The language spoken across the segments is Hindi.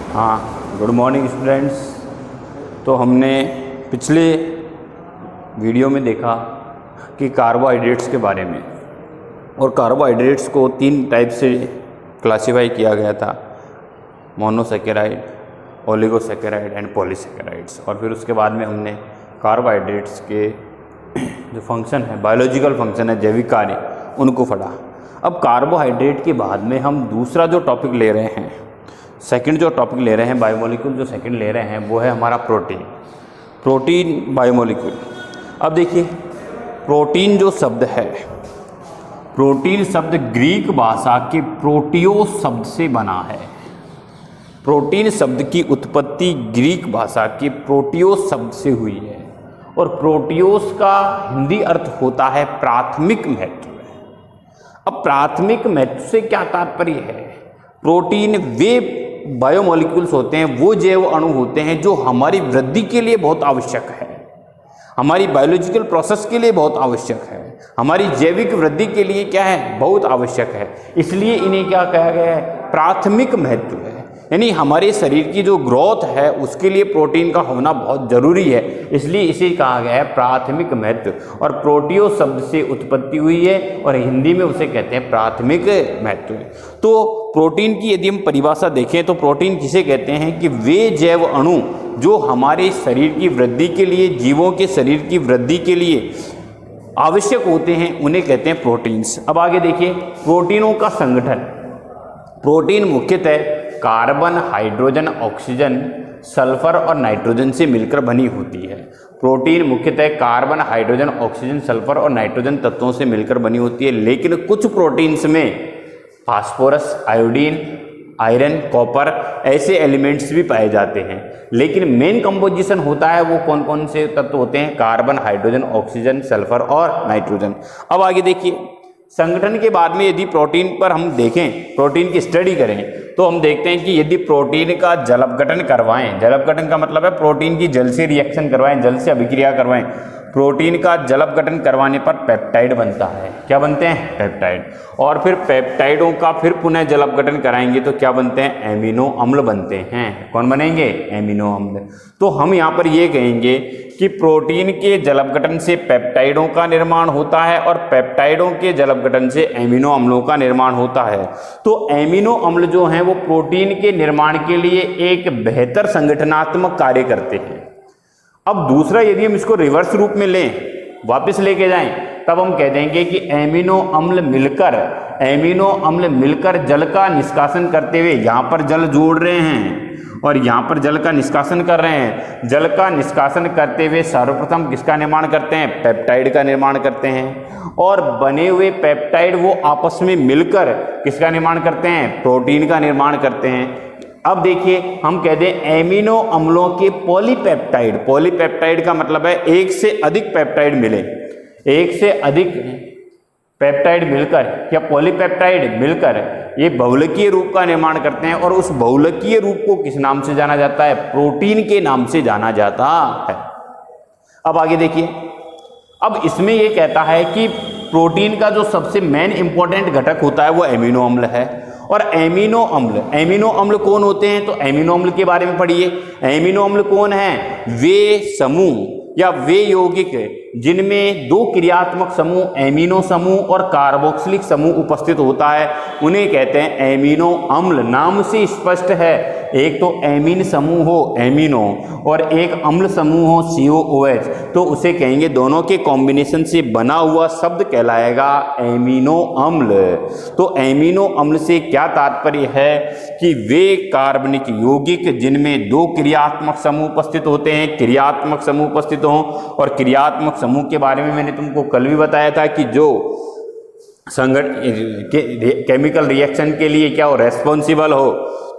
हाँ, गुड मॉर्निंग स्टूडेंट्स। तो हमने पिछले वीडियो में देखा कि कार्बोहाइड्रेट्स के बारे में, और कार्बोहाइड्रेट्स को 3 टाइप से क्लासिफाई किया गया था, मोनोसेकेराइड, ओलिगोसेकेराइड एंड पॉलीसेकेराइड्स। और फिर उसके बाद में हमने कार्बोहाइड्रेट्स के जो फंक्शन है, बायोलॉजिकल फंक्शन है, जैविक कार्य, उनको पढ़ा। अब कार्बोहाइड्रेट के बाद में हम दूसरा जो टॉपिक ले रहे हैं, सेकंड जो टॉपिक ले रहे हैं, बायोमोलिक्यूल जो सेकंड ले रहे हैं, वो है हमारा प्रोटीन बायोमोलिक्यूल। अब देखिए, प्रोटीन जो शब्द है, प्रोटीन शब्द ग्रीक भाषा के प्रोटियोस शब्द से बना है। प्रोटीन शब्द की उत्पत्ति ग्रीक भाषा के प्रोटियोस शब्द से हुई है, और प्रोटियोस का हिंदी अर्थ होता है प्राथमिक महत्व। अब प्राथमिक महत्व से क्या तात्पर्य है? प्रोटीन वे बायोमोलिक्यूल्स होते हैं, वो जैव अणु होते हैं जो हमारी वृद्धि के लिए बहुत आवश्यक है, हमारी बायोलॉजिकल प्रोसेस के लिए बहुत आवश्यक है, हमारी जैविक वृद्धि के लिए क्या है, बहुत आवश्यक है। इसलिए इन्हें क्या कहा गया है? प्राथमिक महत्व है। यानी हमारे शरीर की जो ग्रोथ है उसके लिए प्रोटीन का होना बहुत जरूरी है, इसलिए इसे कहा गया है प्राथमिक महत्व। और प्रोटियो शब्द से उत्पत्ति हुई है, और हिंदी में उसे कहते हैं प्राथमिक महत्व। तो प्रोटीन की यदि हम परिभाषा देखें तो प्रोटीन किसे कहते हैं कि वे जैव अणु जो हमारे शरीर की वृद्धि के लिए, जीवों के शरीर की वृद्धि के लिए आवश्यक होते हैं, उन्हें कहते हैं प्रोटीन्स। अब आगे देखिए, प्रोटीनों का संगठन। प्रोटीन मुख्यतः कार्बन, हाइड्रोजन, ऑक्सीजन, सल्फर और नाइट्रोजन से मिलकर बनी होती है। प्रोटीन मुख्यतः कार्बन, हाइड्रोजन, ऑक्सीजन, सल्फर और नाइट्रोजन तत्वों से मिलकर बनी होती है, लेकिन कुछ प्रोटीन्स में फास्फोरस, आयोडीन, आयरन, कॉपर ऐसे एलिमेंट्स भी पाए जाते हैं। लेकिन मेन कंपोजिशन होता है वो कौन कौन से तत्व होते हैं? कार्बन, हाइड्रोजन, ऑक्सीजन, सल्फर और नाइट्रोजन। अब आगे देखिए, संगठन के बाद में यदि प्रोटीन पर हम देखें, प्रोटीन की स्टडी करें, तो हम देखते हैं कि यदि प्रोटीन का जल अपघटन करवाएं, जल अपघटन का मतलब है प्रोटीन की जल से रिएक्शन करवाएं, जल से अभिक्रिया करवाएं, प्रोटीन का जल अपघटन करवाने पर पेप्टाइड बनता है। क्या बनते हैं? पेप्टाइड। और फिर पेप्टाइडों का फिर पुनः जल अपघटन कराएंगे तो क्या बनते हैं? एमिनो अम्ल बनते हैं। कौन बनेंगे? एमिनो अम्ल। तो हम यहाँ पर ये कहेंगे कि प्रोटीन के जल अपघटन से पेप्टाइडों का निर्माण होता है, और पेप्टाइडों के जल अपघटन से एमिनो अम्लों का निर्माण होता है। तो एमिनो अम्ल जो हैं वो प्रोटीन के निर्माण के लिए एक बेहतर संगठनात्मक कार्य करते हैं। अब दूसरा, यदि हम इसको रिवर्स रूप में लें, वापस लेके जाएं, तब हम कह देंगे कि एमिनो अम्ल मिलकर जल का निष्कासन करते हुए, यहाँ पर जल जोड़ रहे हैं और यहाँ पर जल का निष्कासन कर रहे हैं। जल का निष्कासन करते हुए सर्वप्रथम किसका निर्माण करते हैं? पेप्टाइड का निर्माण करते हैं। और बने हुए पेप्टाइड वो आपस में मिलकर किसका निर्माण करते हैं? प्रोटीन का निर्माण करते हैं। अब देखिए, हम कह दें एमिनो अम्लों के पॉलीपेप्टाइड। पॉलीपेप्टाइड का मतलब है एक से अधिक पेप्टाइड मिले, एक से अधिक पेप्टाइड मिलकर या पॉलीपेप्टाइड मिलकर ये बहुलकीय रूप का निर्माण करते हैं, और उस बहुलकीय रूप को किस नाम से जाना जाता है? प्रोटीन के नाम से जाना जाता है। अब आगे देखिए, अब इसमें ये कहता है कि प्रोटीन का जो सबसे मेन इंपॉर्टेंट घटक होता है वो एमिनो अम्ल है। और एमिनो अम्ल कौन होते हैं? तो एमिनो अम्ल के बारे में पढ़िए। एमिनो अम्ल कौन है? वे समूह या वे यौगिक जिनमें 2 क्रियात्मक समूह, एमिनो समूह और कार्बोक्सिलिक समूह उपस्थित होता है, उन्हें कहते हैं एमिनो अम्ल। नाम से स्पष्ट है, एक तो एमीन समूह हो एमिनो और एक अम्ल समूह हो COOH, तो उसे कहेंगे, दोनों के कॉम्बिनेशन से बना हुआ शब्द कहलाएगा एमिनो अम्ल। तो एमिनो अम्ल से क्या तात्पर्य है कि वे कार्बनिक यौगिक जिनमें 2 क्रियात्मक समूह उपस्थित होते हैं, क्रियात्मक समूह उपस्थित हों। और क्रियात्मक समूह के बारे में मैंने तुमको कल भी बताया था कि जो केमिकल रिएक्शन के लिए क्या हो, रेस्पॉन्सिबल हो,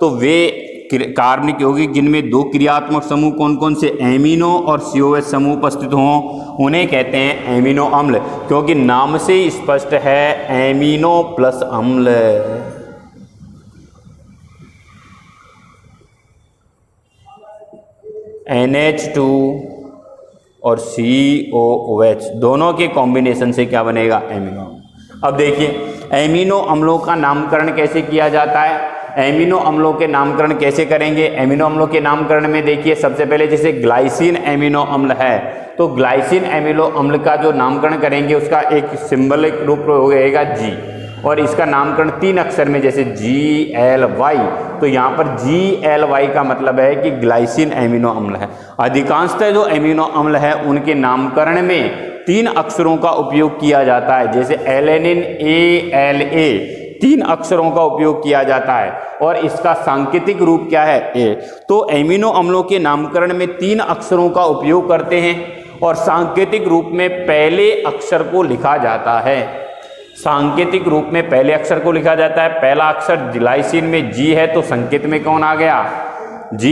तो वे कार्बनिक यौगिक जिनमें 2 क्रियात्मक समूह कौन कौन से? एमिनो और COH समूह उपस्थित हों, उन्हें कहते हैं एमिनो अम्ल। क्योंकि नाम से ही स्पष्ट है, एमिनो प्लस अम्ल। NH2 और COOH दोनों के कॉम्बिनेशन से क्या बनेगा? एमिनो। अब देखिए, एमिनो अम्लों का नामकरण कैसे किया जाता है? एमिनो अम्लों के नामकरण कैसे करेंगे। एमिनो अम्लों के नामकरण में देखिए सबसे पहले जैसे ग्लाइसिन एमिनो अम्ल है, तो ग्लाइसिन एमिनो अम्ल का जो नामकरण करेंगे उसका एक सिंबलिक रूप होगा जी, और इसका नामकरण 3 अक्षर में जैसे GLY, तो यहाँ पर GLY का मतलब है कि ग्लाइसिन एमिनो अम्ल है। अधिकांशतः जो एमिनो अम्ल है उनके नामकरण में 3 अक्षरों का उपयोग किया जाता है, जैसे एलेनिन ALA 3 अक्षरों का उपयोग किया जाता है और इसका सांकेतिक रूप क्या है A। तो एमिनो अम्लों के नामकरण में 3 अक्षरों का उपयोग करते हैं और सांकेतिक रूप में पहले अक्षर को लिखा जाता है। सांकेतिक रूप में पहले अक्षर को लिखा जाता है। पहला अक्षर ग्लाइसिन में G है तो संकेत में कौन आ गया G,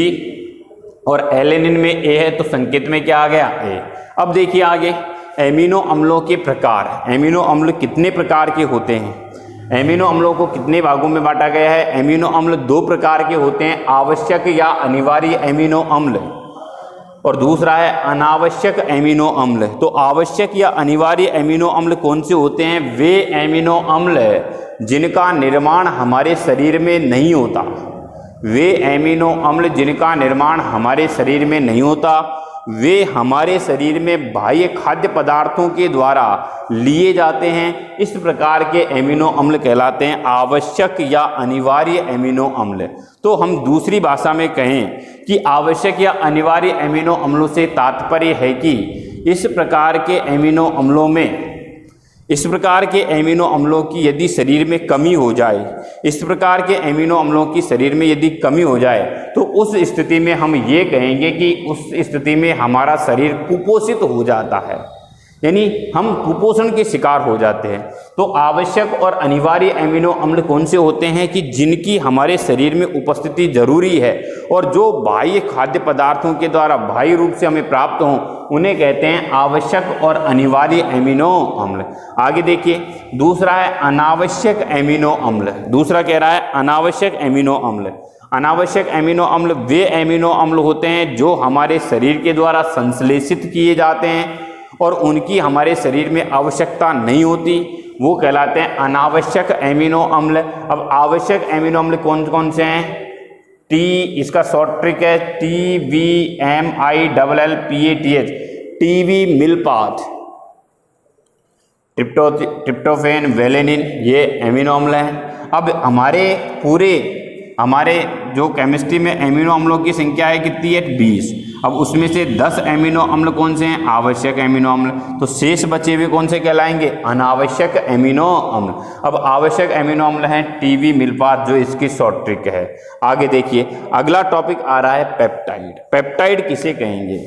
और एलेनिन में A है तो संकेत में क्या आ गया A। अब देखिए आगे एमिनो अम्लों के प्रकार। एमिनो अम्ल कितने प्रकार के होते हैं। एमिनो अम्लों को कितने भागों में बांटा गया है। एमिनो अम्ल 2 प्रकार के होते हैं, आवश्यक या अनिवार्य एमिनो अम्ल, और दूसरा है अनावश्यक एमिनो अम्ल। तो आवश्यक या अनिवार्य एमिनो अम्ल कौन से होते हैं। वे एमिनो अम्ल जिनका निर्माण हमारे शरीर में नहीं होता। वे एमिनो अम्ल जिनका निर्माण हमारे शरीर में नहीं होता, वे हमारे शरीर में बाह्य खाद्य पदार्थों के द्वारा लिए जाते हैं। इस प्रकार के एमिनो अम्ल कहलाते हैं आवश्यक या अनिवार्य एमिनो अम्ल। तो हम दूसरी भाषा में कहें कि आवश्यक या अनिवार्य एमिनो अम्लों से तात्पर्य है कि इस प्रकार के एमिनो अम्लों की यदि शरीर में कमी हो जाए, इस प्रकार के एमिनो अम्लों की शरीर में यदि कमी हो जाए तो उस स्थिति में हम ये कहेंगे कि उस स्थिति में हमारा शरीर कुपोषित हो जाता है, यानी हम कुपोषण के शिकार हो जाते हैं। तो आवश्यक और अनिवार्य एमिनो अम्ल कौन से होते हैं कि जिनकी हमारे शरीर में उपस्थिति जरूरी है और जो बाह्य खाद्य पदार्थों के द्वारा बाह्य रूप से हमें प्राप्त हों, उन्हें कहते हैं आवश्यक और अनिवार्य एमिनो अम्ल। आगे देखिए दूसरा है अनावश्यक एमिनो अम्ल। दूसरा कह रहा है अनावश्यक एमिनो अम्ल। अनावश्यक एमिनो अम्ल वे एमिनो अम्ल होते हैं जो हमारे शरीर के द्वारा संश्लेषित किए जाते हैं और उनकी हमारे शरीर में आवश्यकता नहीं होती, वो कहलाते हैं अनावश्यक एमिनो अम्ल। अब आवश्यक एमिनो अम्ल कौन कौन से हैं। इसका शॉर्ट ट्रिक है TVMILLPATH, टीवी मिल्पाथ, ट्रिप्टोफेन, वेलेनिन, ये एमिनो अम्ल हैं। अब हमारे जो केमिस्ट्री में एमिनो अम्लों की संख्या है कितनी है 20। अब उसमें से 10 एमिनो अम्ल कौन से हैं आवश्यक एमिनो अम्ल, तो शेष बचे हुए कौन से कहलाएंगे अनावश्यक एमिनो अम्ल। अब आवश्यक एमिनो अम्ल हैं टीवी मिल्पाथ, जो इसकी शॉर्ट ट्रिक है। आगे देखिए अगला टॉपिक आ रहा है पेप्टाइड। पेप्टाइड किसे कहेंगे,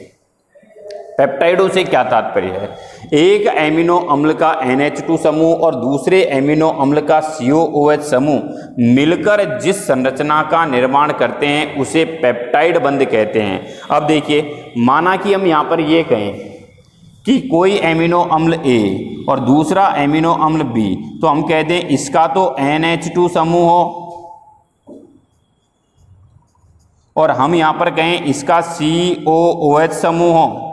पेप्टाइडों से क्या तात्पर्य है। एक एमिनो अम्ल का NH2 समूह और दूसरे एमिनो अम्ल का COOH समूह मिलकर जिस संरचना का निर्माण करते हैं उसे पेप्टाइड बंध कहते हैं। अब देखिए माना कि हम यहाँ पर ये कहें कि कोई एमिनो अम्ल A और दूसरा एमिनो अम्ल B, तो हम कहते हैं इसका तो NH2 समूह हो और हम यहाँ पर कहें इसका COOH समूह हो।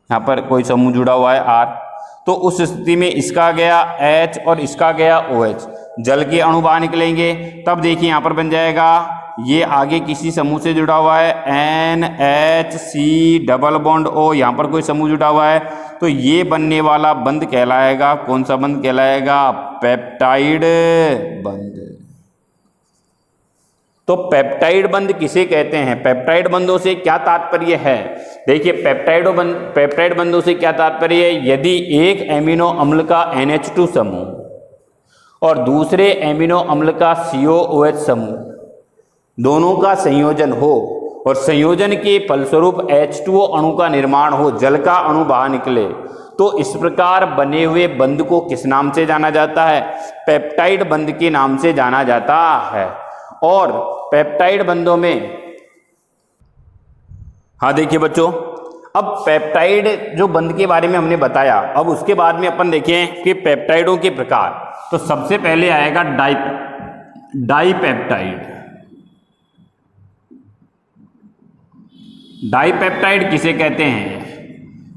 यहाँ पर कोई समूह जुड़ा हुआ है R, तो उस स्थिति में इसका गया H और इसका गया OH, जल के अणु बाहर निकलेंगे। तब देखिए यहाँ पर बन जाएगा, ये आगे किसी समूह से जुड़ा हुआ है NHC डबल बॉन्ड O, यहाँ पर कोई समूह जुड़ा हुआ है, तो ये बनने वाला बंध कहलाएगा, कौन सा बंध कहलाएगा पेप्टाइड बंध। तो पेप्टाइड बंध किसे कहते हैं, पेप्टाइड बंधों से क्या तात्पर्य है। देखिए पेप्टाइड बंधों से क्या तात्पर्य है, यदि एक एमिनो अम्ल का NH2 समूह और दूसरे एमिनो अम्ल का COOH समूह दोनों का संयोजन हो और संयोजन के फलस्वरूप H2O अणु का निर्माण हो, जल का अणु बाहर निकले, तो इस प्रकार बने हुए बंध को किस नाम से जाना जाता है, पेप्टाइड बंध के नाम से जाना जाता है। और पेप्टाइड बंधों में, हाँ देखिए बच्चों, अब पेप्टाइड जो बंध के बारे में हमने बताया, अब उसके बाद में अपन देखें कि पेप्टाइडों के प्रकार। तो सबसे पहले आएगा डाइपेप्टाइड। डाइपेप्टाइड किसे कहते हैं,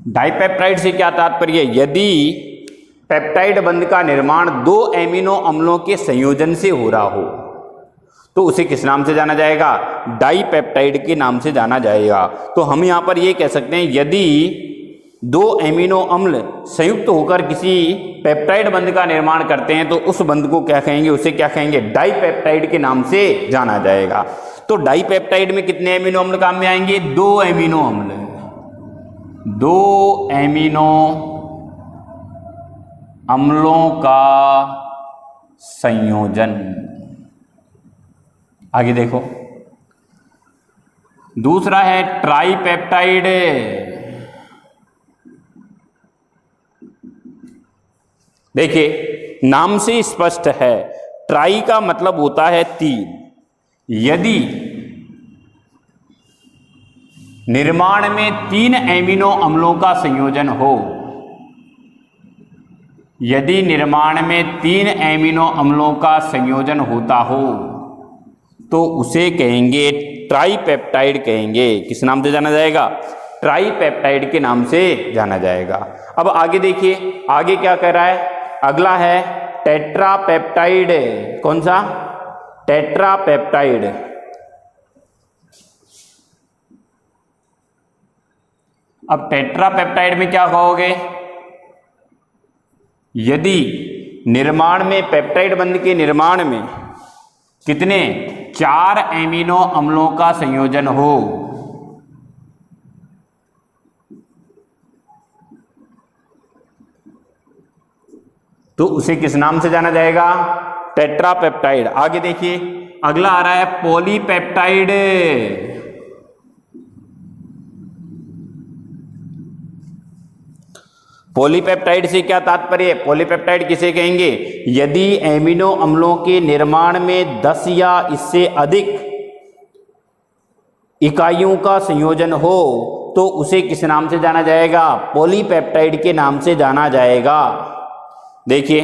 डाइपेप्टाइड से क्या तात्पर्य है, यदि पेप्टाइड बंध का निर्माण 2 एमिनो अम्लों के संयोजन से हो रहा हो तो उसे किस नाम से जाना जाएगा? डाइपेप्टाइड के नाम से जाना जाएगा। तो हम यहाँ पर ये कह सकते हैं यदि 2 एमिनो अम्ल संयुक्त होकर किसी पेप्टाइड बंध का निर्माण करते हैं तो उस बंध को क्या कहेंगे? उसे क्या कहेंगे? डाइपेप्टाइड के नाम से जाना जाएगा। तो डाइपेप्टाइड में कितने एमिनो अम्ल काम में आएंगे? 2 एमिनो अम्ल, 2 एमिनो अम्लों का संयोजन। आगे देखो, दूसरा है ट्राइपेप्टाइड। देखिए नाम से स्पष्ट है, ट्राई का मतलब होता है 3। यदि निर्माण में 3 एमिनो अम्लों का संयोजन हो, यदि निर्माण में 3 एमिनो अम्लों का संयोजन होता हो तो उसे कहेंगे ट्राइपेप्टाइड कहेंगे। किस नाम से जाना जाएगा? ट्राइपेप्टाइड के नाम से जाना जाएगा। अब आगे देखिए, आगे क्या कह रहा है? अगला है टेट्रापेप्टाइड। कौन सा? टेट्रापेप्टाइड। अब टेट्रापेप्टाइड में क्या कहोगे? यदि निर्माण में पेप्टाइड बंध के निर्माण में कितने? 4 एमिनो अम्लों का संयोजन हो तो उसे किस नाम से जाना जाएगा? टेट्रापेप्टाइड। आगे देखिए, अगला आ रहा है पॉलीपेप्टाइड। पॉलीपेप्टाइड से क्या तात्पर्य है? पॉलीपेप्टाइड किसे कहेंगे? यदि एमिनो अम्लों के निर्माण में 10 या इससे अधिक इकाइयों का संयोजन हो तो उसे किस नाम से जाना जाएगा? पॉलीपेप्टाइड के नाम से जाना जाएगा। देखिए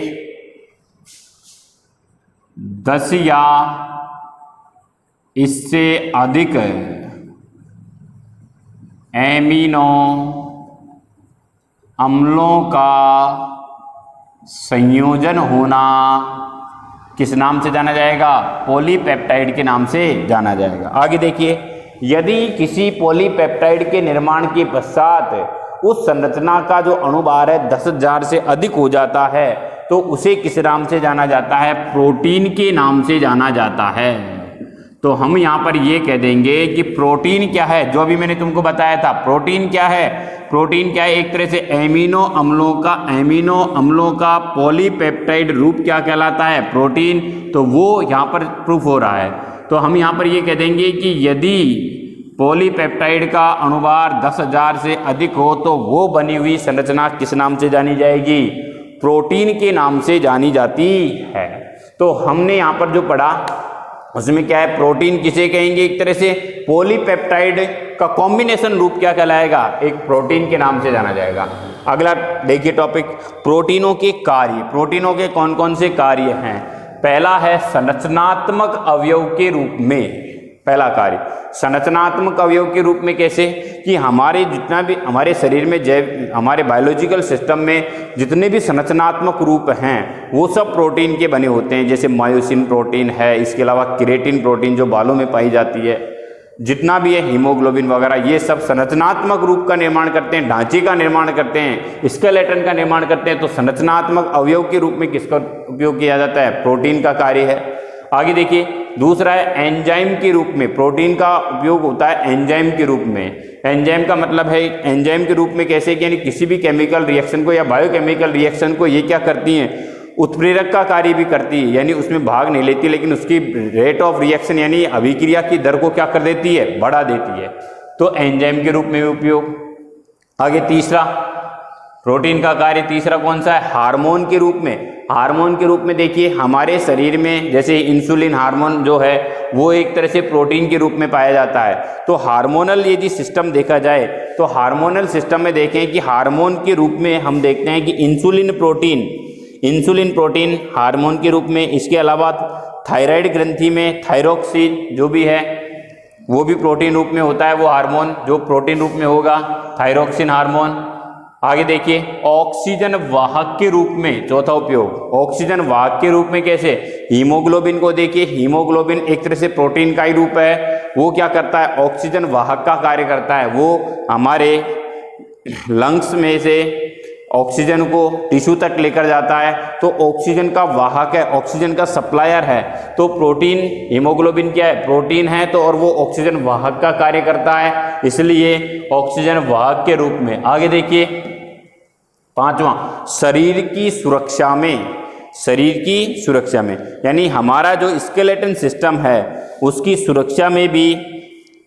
10 या इससे अधिक एमिनो अम्लों का संयोजन होना किस नाम से जाना जाएगा? पॉलीपेप्टाइड के नाम से जाना जाएगा। आगे देखिए, यदि किसी पॉलीपेप्टाइड के निर्माण के पश्चात उस संरचना का जो अणुभार है 10,000 से अधिक हो जाता है तो उसे किस नाम से जाना जाता है? प्रोटीन के नाम से जाना जाता है। तो हम यहाँ पर ये कह देंगे कि प्रोटीन क्या है, जो अभी मैंने तुमको बताया था। प्रोटीन क्या है? प्रोटीन क्या है? एक तरह से एमिनो अम्लों का पॉलीपेप्टाइड रूप क्या कहलाता है? प्रोटीन। तो वो यहाँ पर प्रूफ हो रहा है। तो हम यहाँ पर ये कह देंगे कि यदि पॉलीपेप्टाइड का अणुभार 10,000 से अधिक हो तो वो बनी हुई संरचना किस नाम से जानी जाएगी? प्रोटीन के नाम से जानी जाती है। तो हमने यहाँ पर जो पढ़ा उसमें क्या है? प्रोटीन किसे कहेंगे? एक तरह से पॉलीपेप्टाइड का कॉम्बिनेशन रूप क्या कहलाएगा? एक प्रोटीन के नाम से जाना जाएगा। अगला देखिए टॉपिक, प्रोटीनों के कार्य। प्रोटीनों के कौन कौन से कार्य हैं? पहला है संरचनात्मक अवयव के रूप में। पहला कार्य संरचनात्मक अवयव के रूप में कैसे? कि हमारे जितना भी हमारे शरीर में हमारे बायोलॉजिकल सिस्टम में जितने भी संरचनात्मक रूप हैं वो सब प्रोटीन के बने होते हैं। जैसे मायोसिन प्रोटीन है, इसके अलावा केराटिन प्रोटीन जो बालों में पाई जाती है, जितना भी है हीमोग्लोबिन वगैरह, ये सब संरचनात्मक रूप का निर्माण करते हैं, ढांचे का निर्माण करते हैं, स्केलेटन का निर्माण करते हैं। तो संरचनात्मक अवयव के रूप में किसका उपयोग किया जाता है? प्रोटीन का कार्य है। आगे देखिए, दूसरा है एंजाइम के रूप में। प्रोटीन का उपयोग होता है एंजाइम के रूप में। एंजाइम का मतलब है एंजाइम के रूप में कैसे? यानी किसी भी केमिकल रिएक्शन को या बायोकेमिकल रिएक्शन को ये क्या करती हैं? उत्प्रेरक का कार्य भी करती है, यानी उसमें भाग नहीं लेती लेकिन उसकी रेट ऑफ रिएक्शन यानी अभिक्रिया की दर को क्या कर देती है? बढ़ा देती है। तो एंजाइम के रूप में भी उपयोग। आगे तीसरा प्रोटीन का कार्य तीसरा कौन सा है? हार्मोन के रूप में। हार्मोन के रूप में देखिए हमारे शरीर में जैसे इंसुलिन हार्मोन जो है वो एक तरह से प्रोटीन के रूप में पाया जाता है। तो हार्मोनल यदि सिस्टम देखा जाए तो हार्मोनल सिस्टम में देखें कि हार्मोन के रूप में हम देखते हैं कि इंसुलिन प्रोटीन हार्मोन के रूप में। इसके अलावा थायराइड ग्रंथि में थायरोक्सिन जो भी है वो भी प्रोटीन रूप में होता है। वो हार्मोन जो प्रोटीन रूप में होगा थायरोक्सिन हार्मोन। आगे देखिए, ऑक्सीजन वाहक के रूप में, चौथा उपयोग ऑक्सीजन वाहक के रूप में कैसे, हीमोग्लोबिन को देखिए, हीमोग्लोबिन एक तरह से प्रोटीन का ही रूप है, वो क्या करता है, ऑक्सीजन वाहक का कार्य करता है, वो हमारे लंग्स में से ऑक्सीजन को टिश्यू तक लेकर जाता है, तो ऑक्सीजन का वाहक है, ऑक्सीजन का सप्लायर है। तो प्रोटीन, हीमोग्लोबिन क्या है, प्रोटीन है, तो और वो ऑक्सीजन वाहक का कार्य करता है, इसलिए ऑक्सीजन वाहक के रूप में। आगे देखिए, पांचवा, शरीर की सुरक्षा में, शरीर की सुरक्षा में यानी हमारा जो स्केलेटन सिस्टम है उसकी सुरक्षा में भी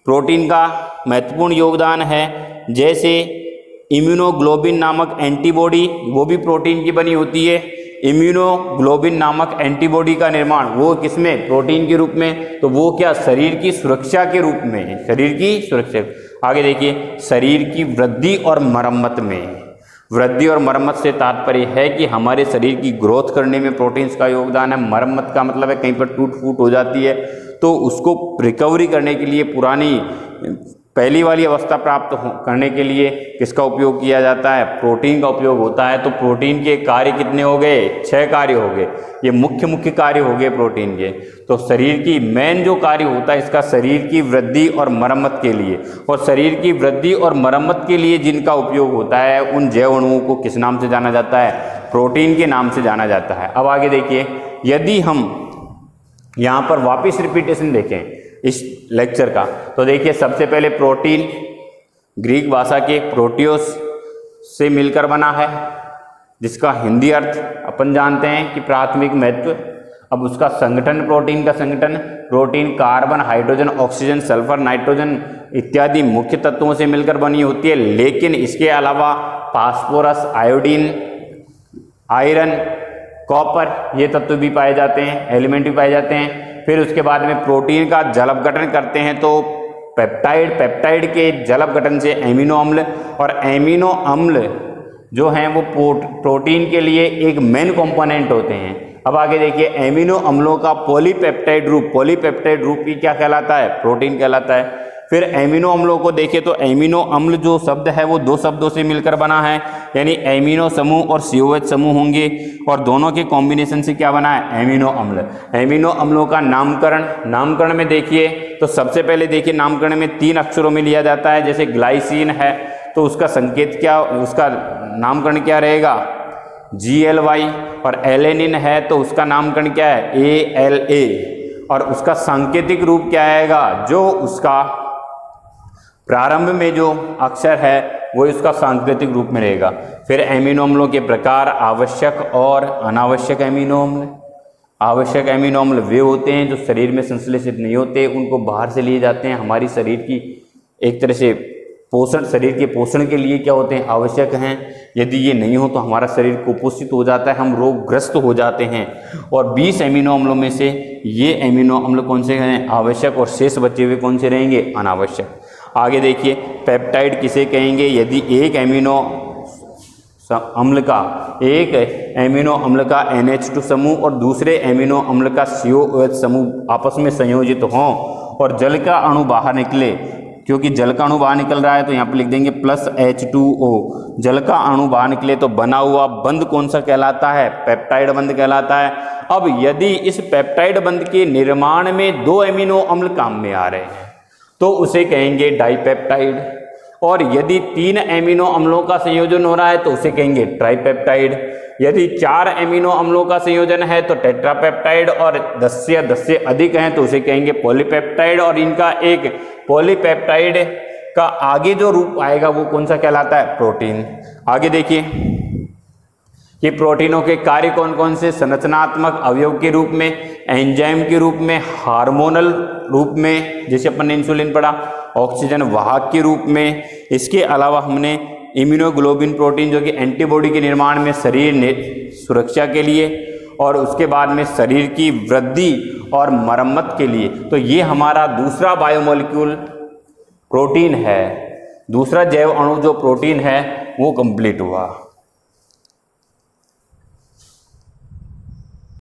प्रोटीन का महत्वपूर्ण योगदान है। जैसे इम्यूनोग्लोबिन नामक एंटीबॉडी, वो भी प्रोटीन की बनी होती है। इम्यूनोग्लोबिन नामक एंटीबॉडी का निर्माण वो किसमें, प्रोटीन के रूप में, तो वो क्या, शरीर की सुरक्षा के रूप में, शरीर की सुरक्षा। आगे देखिए, शरीर की वृद्धि और मरम्मत में, वृद्धि और मरम्मत से तात्पर्य है कि हमारे शरीर की ग्रोथ करने में प्रोटीन्स का योगदान है। मरम्मत का मतलब है कहीं पर टूट फूट हो जाती है तो उसको रिकवरी करने के लिए, पुरानी पहली वाली अवस्था प्राप्त करने के लिए किसका उपयोग किया जाता है, प्रोटीन का उपयोग होता है। तो प्रोटीन के कार्य कितने हो गए, 6 कार्य हो गए, ये मुख्य कार्य हो गए प्रोटीन के। तो शरीर की मेन जो कार्य होता है इसका, शरीर की वृद्धि और मरम्मत के लिए, और शरीर की वृद्धि और मरम्मत के लिए जिनका उपयोग होता है उन जैव अणुओं को किस नाम से जाना जाता है, प्रोटीन के नाम से जाना जाता है। अब आगे देखिए, यदि हम यहाँ पर वापस रिपीटेशन देखें इस लेक्चर का, तो देखिए सबसे पहले प्रोटीन ग्रीक भाषा के प्रोटियोस से मिलकर बना है, जिसका हिंदी अर्थ अपन जानते हैं कि प्राथमिक महत्व। अब उसका संगठन, प्रोटीन का संगठन, protein carbon, hydrogen, oxygen, sulphur, nitrogen इत्यादि मुख्य तत्वों से मिलकर बनी होती है। लेकिन इसके अलावा फास्फोरस, आयोडीन, आयरन, कॉपर ये तत्व भी पाए जाते हैं, एलिमेंट भी पाए जाते हैं। फिर उसके बाद में प्रोटीन का जल अपघटन करते हैं तो पेप्टाइड के जल अपघटन से एमिनो अम्ल, और एमिनो अम्ल जो हैं वो प्रोटीन के लिए एक मेन कंपोनेंट होते हैं। अब आगे देखिए, एमिनो अम्लों का पॉलीपेप्टाइड रूप ही क्या कहलाता है, प्रोटीन कहलाता है। फिर एमिनो अम्लों को देखें तो एमिनो अम्ल जो शब्द है वो 2 शब्दों से मिलकर बना है, यानी एमिनो समूह और COH समूह होंगे, और दोनों के कॉम्बिनेशन से क्या बना है, एमिनो अम्ल। एमिनो अम्लों का नामकरण में देखिए तो सबसे पहले देखिए नामकरण में 3 अक्षरों में लिया जाता है। जैसे ग्लाइसिन है तो उसका संकेत क्या, उसका नामकरण क्या रहेगा, GLY, और एलेनिन है तो उसका नामकरण क्या है, ALA, और उसका सांकेतिक रूप क्या आएगा, जो उसका प्रारंभ में जो अक्षर है वो इसका सांकेतिक रूप में रहेगा। फिर एमिनो अम्लों के प्रकार, आवश्यक और अनावश्यक एमिनो अम्ल। आवश्यक एमिनो अम्ल वे होते हैं जो शरीर में संश्लेषित नहीं होते, उनको बाहर से लिए जाते हैं, हमारी शरीर की एक तरह से पोषण, शरीर के पोषण के लिए क्या होते हैं, आवश्यक हैं। यदि ये नहीं हो तो हमारा शरीर कुपोषित हो जाता है, हम रोगग्रस्त हो जाते हैं। और 20 एमिनो अम्लों में से ये एमिनो अम्ल कौन से हैं, आवश्यक, और शेष बचे हुए कौन से रहेंगे, अनावश्यक। आगे देखिए, पेप्टाइड किसे कहेंगे, यदि एक एमिनो अम्ल का NH2 समूह और दूसरे एमिनो अम्ल का COOH समूह आपस में संयोजित हों और जल का अणु बाहर निकले, क्योंकि जल का अणु बाहर निकल रहा है तो यहाँ पर लिख देंगे +H2O, जल का अणु बाहर निकले तो बना हुआ बंध कौन सा कहलाता है, पेप्टाइड बंध कहलाता है। अब यदि इस पेप्टाइड बंध के निर्माण में 2 एमिनो अम्ल काम में आ रहे हैं तो उसे कहेंगे डाइपेप्टाइड, और यदि 3 एमिनो अम्लों का संयोजन हो रहा है तो उसे कहेंगे ट्राइपेप्टाइड। यदि 4 एमिनो अम्लों का संयोजन है तो टेट्रापेप्टाइड, और 10 से अधिक हैं तो उसे कहेंगे पॉलीपेप्टाइड। और इनका एक पॉलीपेप्टाइड का आगे जो रूप आएगा वो कौन सा कहलाता है, प्रोटीन। आगे देखिए कि प्रोटीनों के कार्य कौन कौन से, संरचनात्मक अवयव के रूप में, एंजाइम के रूप में, हार्मोनल रूप में जैसे अपन ने इंसुलिन पढ़ा, ऑक्सीजन वाहक के रूप में। इसके अलावा हमने इम्यूनोग्लोबिन प्रोटीन जो कि एंटीबॉडी के निर्माण में, शरीर ने सुरक्षा के लिए, और उसके बाद में शरीर की वृद्धि और मरम्मत के लिए। तो ये हमारा दूसरा बायोमोलिक्यूल प्रोटीन है, दूसरा जैव अणु जो प्रोटीन है वो कंप्लीट हुआ।